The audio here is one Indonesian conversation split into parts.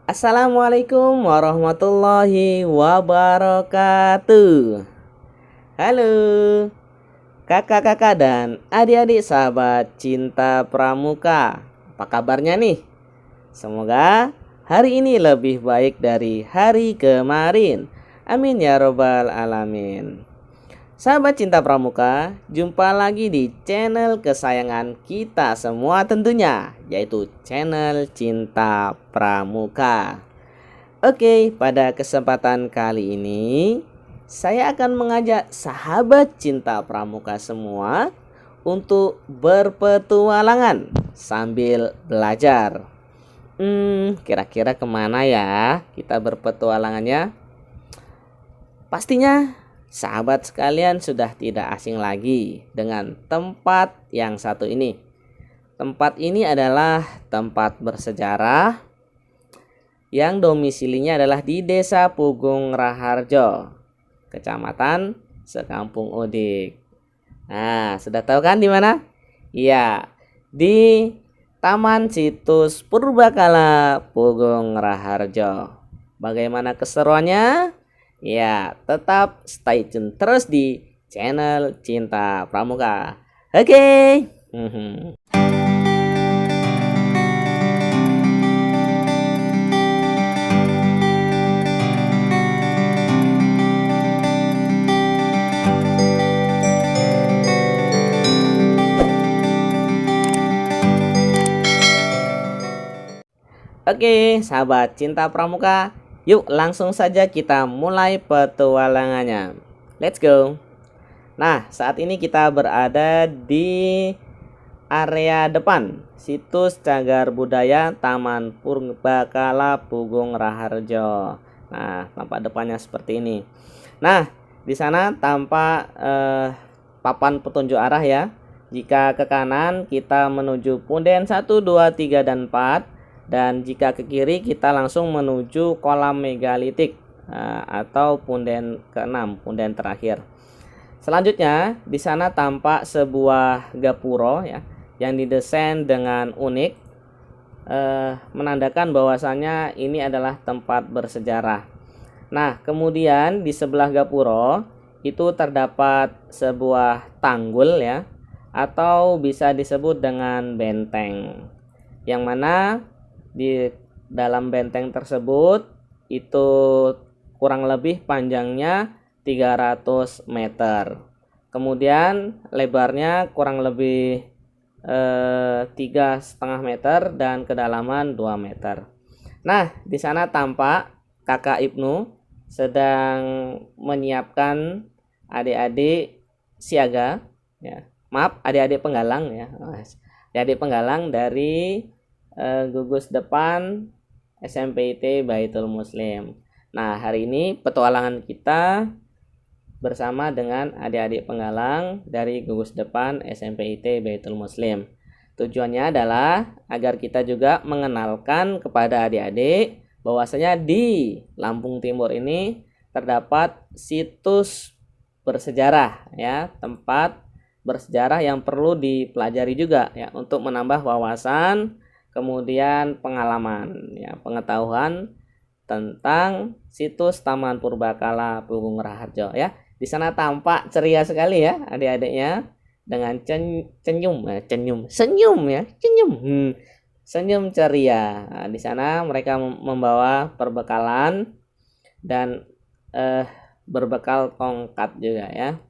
Assalamualaikum warahmatullahi wabarakatuh. Halo, kakak-kakak dan adik-adik sahabat cinta pramuka. Apa kabarnya nih? Semoga hari ini lebih baik dari hari kemarin. Amin ya robbal alamin. Sahabat cinta pramuka, jumpa lagi di channel kesayangan kita semua tentunya, yaitu channel Cinta Pramuka. Oke, pada kesempatan kali ini saya akan mengajak sahabat cinta pramuka semua untuk berpetualangan sambil belajar. Kira-kira kemana ya kita berpetualangannya? Pastinya sahabat sekalian sudah tidak asing lagi dengan tempat yang satu ini. Tempat ini adalah tempat bersejarah yang domisilinya adalah di Desa Pugung Raharjo, Kecamatan Sekampung Udik. Nah, sudah tahu kan di mana? Iya, di Taman Situs Purbakala Pugung Raharjo. Bagaimana keseruannya? Ya, tetap stay tune terus di channel Cinta Pramuka. Oke. Oke, sahabat cinta pramuka, yuk langsung saja kita mulai petualangannya. Let's go. Nah, saat ini kita berada di area depan situs cagar budaya Taman Purbakala Pugung Raharjo. Nah, tampak depannya seperti ini. Nah, di sana tampak papan petunjuk arah ya. Jika ke kanan kita menuju punden 1, 2, 3, dan 4. Dan jika ke kiri kita langsung menuju kolam megalitik atau punden ke-6, punden terakhir. Selanjutnya di sana tampak sebuah gapuro ya yang didesain dengan unik, menandakan bahwasannya ini adalah tempat bersejarah. Nah, kemudian di sebelah gapuro itu terdapat sebuah tanggul ya, atau bisa disebut dengan benteng, yang mana di dalam benteng tersebut itu kurang lebih panjangnya 300 meter. Kemudian lebarnya kurang lebih 3,5 meter dan kedalaman 2 meter. Nah, di sana tampak Kakak Ibnu sedang menyiapkan adik-adik siaga ya. Maaf, adik-adik penggalang ya. Adik-adik penggalang dari gugus depan SMPIT Baitul Muslim. Nah, hari ini petualangan kita bersama dengan adik-adik penggalang dari gugus depan SMPIT Baitul Muslim. Tujuannya adalah agar kita juga mengenalkan kepada adik-adik bahwasanya di Lampung Timur ini terdapat situs bersejarah ya, tempat bersejarah yang perlu dipelajari juga ya untuk menambah wawasan, kemudian pengalaman ya, pengetahuan tentang situs Taman Purbakala Pugung Raharjo ya. Di sana tampak ceria sekali ya adik-adiknya dengan senyum senyum ceria. Nah, di sana mereka membawa perbekalan dan berbekal tongkat juga ya.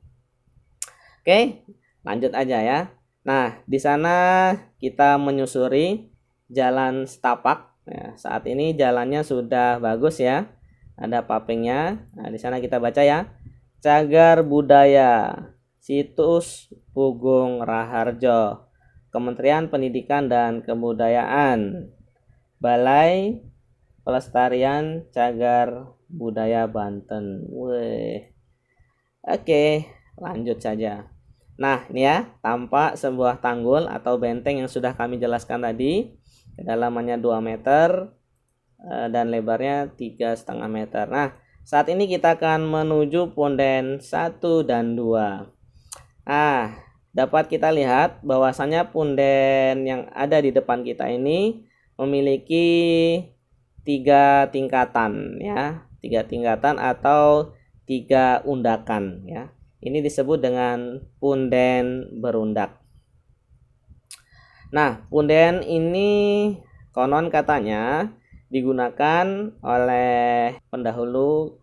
Oke, lanjut aja ya. Nah, di sana kita menyusuri jalan setapak ya. Saat ini jalannya sudah bagus ya, ada pavingnya. Nah, di sana kita baca ya, cagar budaya situs Pugung Raharjo, Kementerian Pendidikan dan Kebudayaan, Balai Pelestarian Cagar Budaya Banten. Oke, lanjut saja. Nah, ini ya, tampak sebuah tanggul atau benteng yang sudah kami jelaskan tadi. Kedalamannya 2 meter dan lebarnya 3,5 meter. Nah, saat ini kita akan menuju punden 1 dan 2. Nah, dapat kita lihat bahwasannya punden yang ada di depan kita ini memiliki 3 tingkatan ya, 3 tingkatan atau 3 undakan ya. Ini disebut dengan punden berundak. Nah, punden ini konon katanya digunakan oleh pendahulu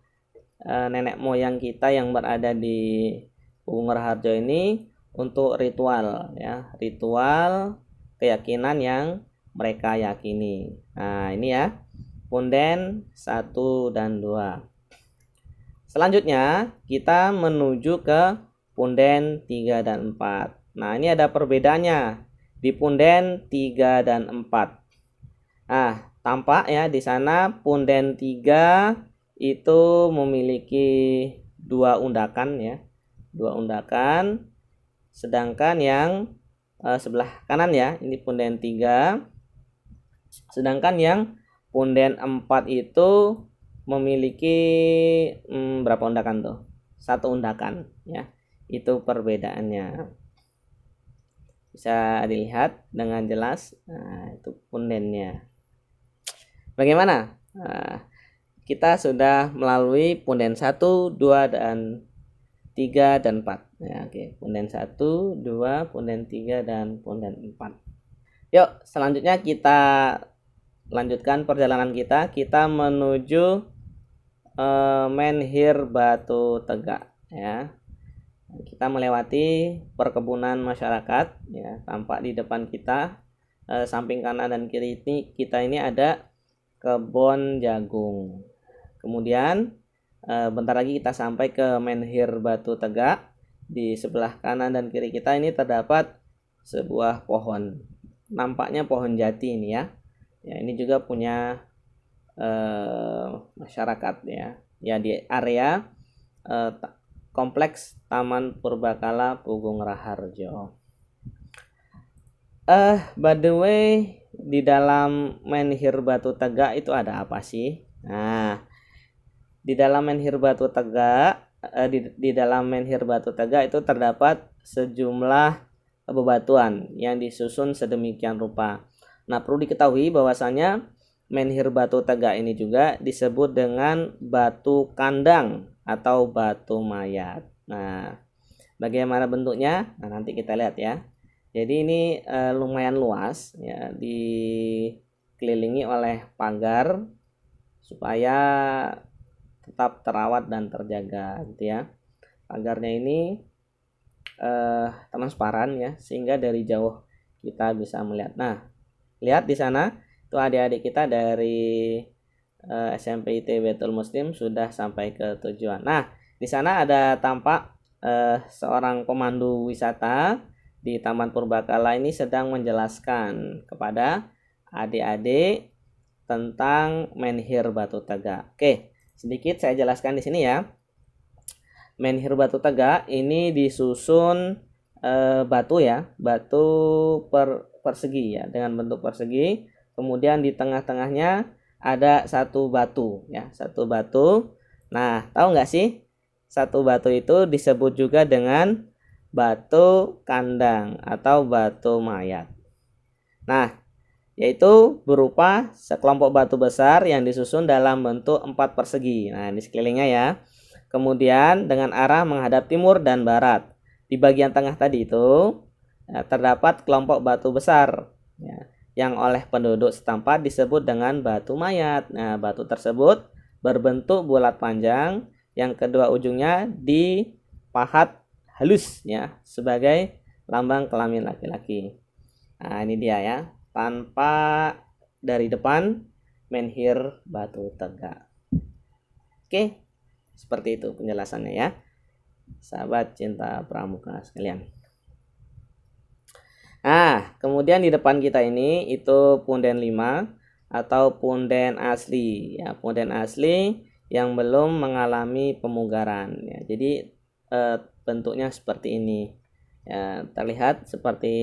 nenek moyang kita yang berada di Pugung Raharjo ini untuk ritual ya, ritual keyakinan yang mereka yakini. Nah, ini ya, punden 1 dan 2. Selanjutnya kita menuju ke punden 3 dan 4. Nah, ini ada perbedaannya di punden 3 dan 4. Nah, tampak ya di sana punden 3 itu memiliki 2 undakan ya. 2 undakan. Sedangkan yang sebelah kanan ya, ini punden 3. Sedangkan yang punden 4 itu memiliki berapa undakan tuh? 1 undakan ya. Itu perbedaannya. Bisa dilihat dengan jelas. Nah, itu pundennya. Bagaimana? Nah, kita sudah melalui punden 1, 2 dan 3 dan 4. Ya, oke. Punden 1, 2, punden 3 dan punden 4. Yuk, selanjutnya kita lanjutkan perjalanan kita. Kita menuju Menhir Batu Tegak ya. Kita melewati perkebunan masyarakat ya, tampak di depan kita samping kanan dan kiri kita ini ada kebun jagung. Kemudian bentar lagi kita sampai ke Menhir Batu Tegak. Di sebelah kanan dan kiri kita ini terdapat sebuah pohon. Nampaknya pohon jati ini ya. Ya, ini juga punya masyarakat ya. Ya, di area Kompleks Taman Purbakala Pugung Raharjo. By the way, di dalam Menhir Batu Tegak itu ada apa sih? Nah, di dalam Menhir Batu Tegak, di dalam Menhir Batu Tegak itu terdapat sejumlah bebatuan yang disusun sedemikian rupa. Nah, perlu diketahui bahwasanya Menhir Batu Tegak ini juga disebut dengan batu kandang atau batu mayat. Nah, bagaimana bentuknya? Nah, nanti kita lihat ya. Jadi ini lumayan luas ya, dikelilingi oleh pagar supaya tetap terawat dan terjaga gitu ya. Pagarnya ini transparan ya, sehingga dari jauh kita bisa melihat. Nah, lihat di sana itu adik-adik kita dari SMP IT Baitul Muslim sudah sampai ke tujuan. Nah, di sana ada tampak seorang pemandu wisata di Taman Purbakala ini sedang menjelaskan kepada adik-adik tentang Menhir Batu Tegak. Oke, sedikit saya jelaskan di sini ya. Menhir Batu Tegak ini disusun batu ya, batu persegi ya, dengan bentuk persegi. Kemudian di tengah-tengahnya ada satu batu ya, satu batu. Nah, tahu nggak sih, satu batu itu disebut juga dengan batu kandang atau batu mayat. Nah, yaitu berupa sekelompok batu besar yang disusun dalam bentuk 4 persegi. Nah, di sekelilingnya ya. Kemudian dengan arah menghadap timur dan barat. Di bagian tengah tadi itu terdapat kelompok batu besar ya, yang oleh penduduk setempat disebut dengan batu mayat. Nah, batu tersebut berbentuk bulat panjang, yang kedua ujungnya dipahat halus ya, sebagai lambang kelamin laki-laki. Nah, ini dia ya, tanpa dari depan Menhir Batu Tegak. Oke, seperti itu penjelasannya ya, sahabat cinta pramuka sekalian. Nah, kemudian di depan kita ini itu punden 5 atau punden asli ya, punden asli yang belum mengalami pemugaran ya. Jadi bentuknya seperti ini ya, terlihat seperti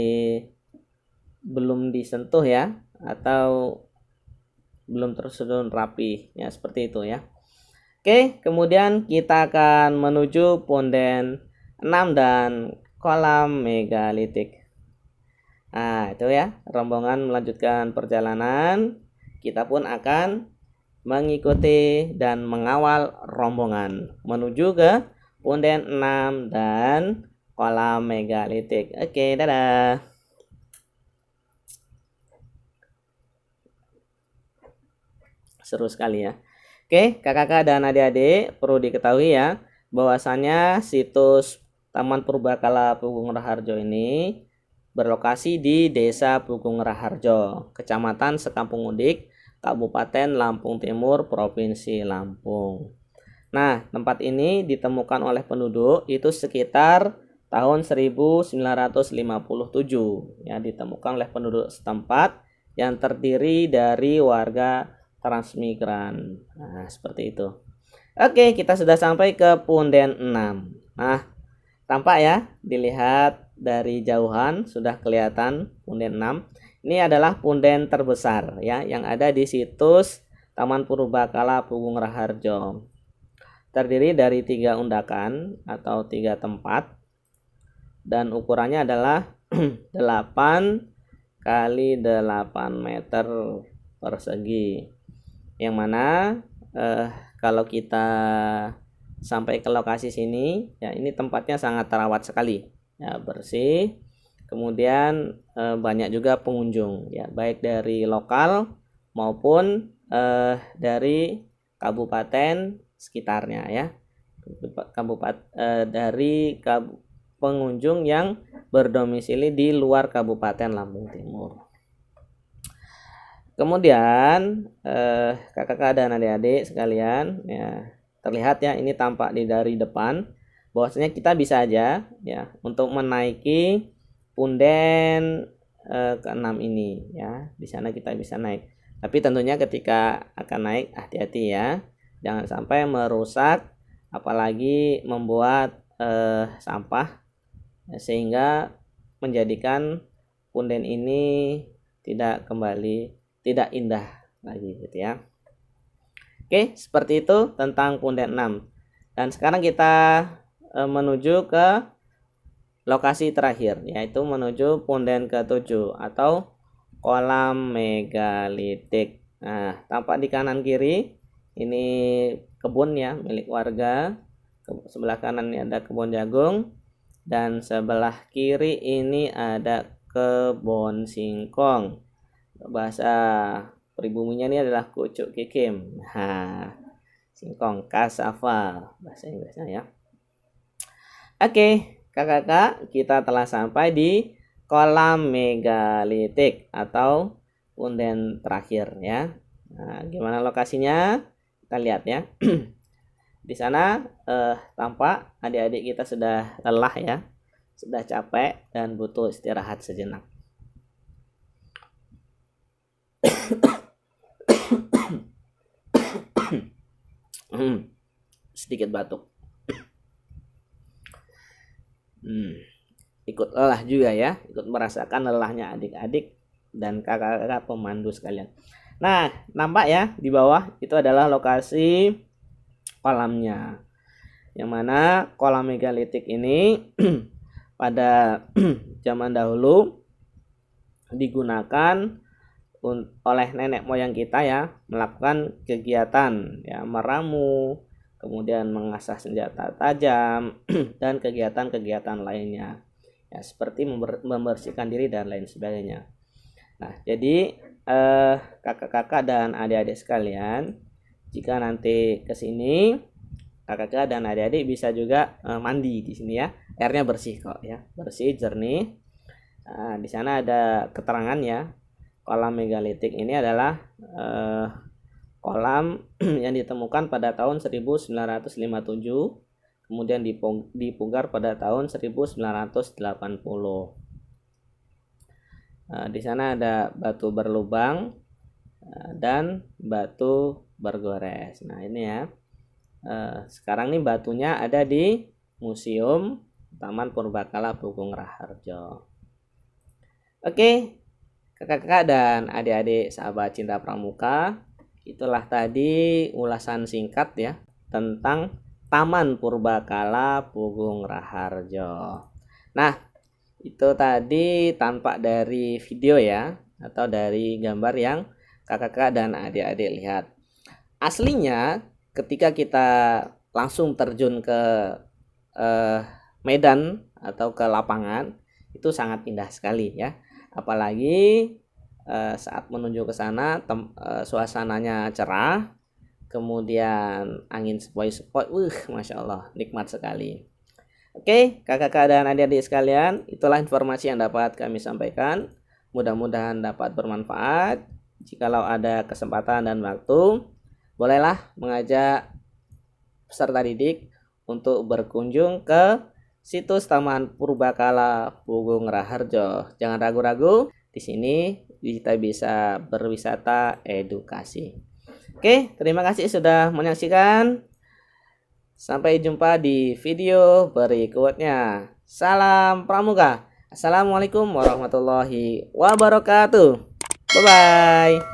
belum disentuh ya, atau belum tersusun rapi ya, seperti itu ya. Oke, kemudian kita akan menuju punden 6 dan kolam megalitik. Nah, itu ya, rombongan melanjutkan perjalanan. Kita pun akan mengikuti dan mengawal rombongan menuju ke punden 6 dan kolam megalitik. Oke, dadah. Seru sekali ya. Oke, kakak-kakak dan adik-adik, perlu diketahui ya bahwasannya situs Taman Purbakala Pugung Raharjo ini berlokasi di Desa Pugung Raharjo, Kecamatan Sekampung Udik, Kabupaten Lampung Timur, Provinsi Lampung. Nah, tempat ini ditemukan oleh penduduk itu sekitar tahun 1957 ya, ditemukan oleh penduduk setempat yang terdiri dari warga transmigran. Nah, seperti itu. Oke, kita sudah sampai ke punden 6. Nah, tampak ya, dilihat dari jauhan sudah kelihatan punden 6. Ini adalah punden terbesar ya yang ada di situs Taman Purbakala Pugung Raharjo. Terdiri dari 3 undakan atau 3 tempat dan ukurannya adalah 8 kali 8 meter persegi. Yang mana kalau kita sampai ke lokasi sini ya, ini tempatnya sangat terawat sekali ya, bersih. Kemudian banyak juga pengunjung ya, baik dari lokal maupun dari kabupaten sekitarnya ya, dari pengunjung yang berdomisili di luar Kabupaten Lampung Timur. Kemudian kakak-kakak dan adik-adik sekalian ya, terlihat ya, ini tampak dari depan bahwasanya kita bisa aja ya untuk menaiki punden ke-6 ini ya. Di sana kita bisa naik. Tapi tentunya ketika akan naik hati-hati ya. Jangan sampai merusak apalagi membuat sampah ya, sehingga menjadikan punden ini tidak indah lagi gitu ya. Oke, seperti itu tentang punden 6. Dan sekarang kita menuju ke lokasi terakhir, yaitu menuju punden ke-7 atau kolam megalitik. Nah, tampak di kanan kiri ini kebun ya milik warga. Sebelah kanan ini ada kebun jagung dan sebelah kiri ini ada kebun singkong. Bahasa pribuminya ini adalah kucuk kikim. Nah, singkong cassava bahasa Inggrisnya ya. Oke, kakak-kakak, kita telah sampai di kolam megalitik atau punden terakhir ya. Nah, gimana lokasinya? Kita lihat ya. Di sana tampak adik-adik kita sudah lelah ya, sudah capek dan butuh istirahat sejenak. Sedikit batuk. Ikut lelah juga ya, ikut merasakan lelahnya adik-adik dan kakak-kakak pemandu sekalian. Nah, nampak ya di bawah itu adalah lokasi kolamnya. Yang mana kolam megalitik ini pada zaman dahulu digunakan oleh nenek moyang kita ya, melakukan kegiatan ya, meramu, kemudian mengasah senjata tajam dan kegiatan-kegiatan lainnya ya, seperti membersihkan diri dan lain sebagainya. Nah, jadi kakak-kakak dan adik-adik sekalian, jika nanti ke sini kakak-kakak dan adik-adik bisa juga mandi di sini ya. Airnya bersih kok ya, bersih, jernih. Nah, di sana ada keterangan ya. Kolam megalitik ini adalah kolam yang ditemukan pada tahun 1957, kemudian dipugar pada tahun 1980. Di sana ada batu berlubang dan batu bergores. Nah, ini ya. Sekarang nih batunya ada di Museum Taman Purbakala Pugung Raharjo. Oke, kakak-kakak dan adik-adik sahabat cinta pramuka, itulah tadi ulasan singkat ya tentang Taman Purbakala Pugung Raharjo. Nah, itu tadi tampak dari video ya, atau dari gambar yang kakak-kakak dan adik-adik lihat. aslinya ketika kita langsung terjun ke medan atau ke lapangan itu sangat indah sekali ya. Apalagi saat menuju ke sana suasananya cerah, kemudian angin sepoi-sepoi, masya Allah nikmat sekali. Oke, kakak-kakak dan adik-adik sekalian, itulah informasi yang dapat kami sampaikan. Mudah-mudahan dapat bermanfaat. Jikalau ada kesempatan dan waktu, bolehlah mengajak peserta didik untuk berkunjung ke situs Taman Purbakala Pugung Raharjo. Jangan ragu-ragu, di sini kita bisa berwisata edukasi. Oke, terima kasih sudah menyaksikan. Sampai jumpa di video berikutnya. Salam Pramuka. Assalamualaikum warahmatullahi wabarakatuh. Bye-bye.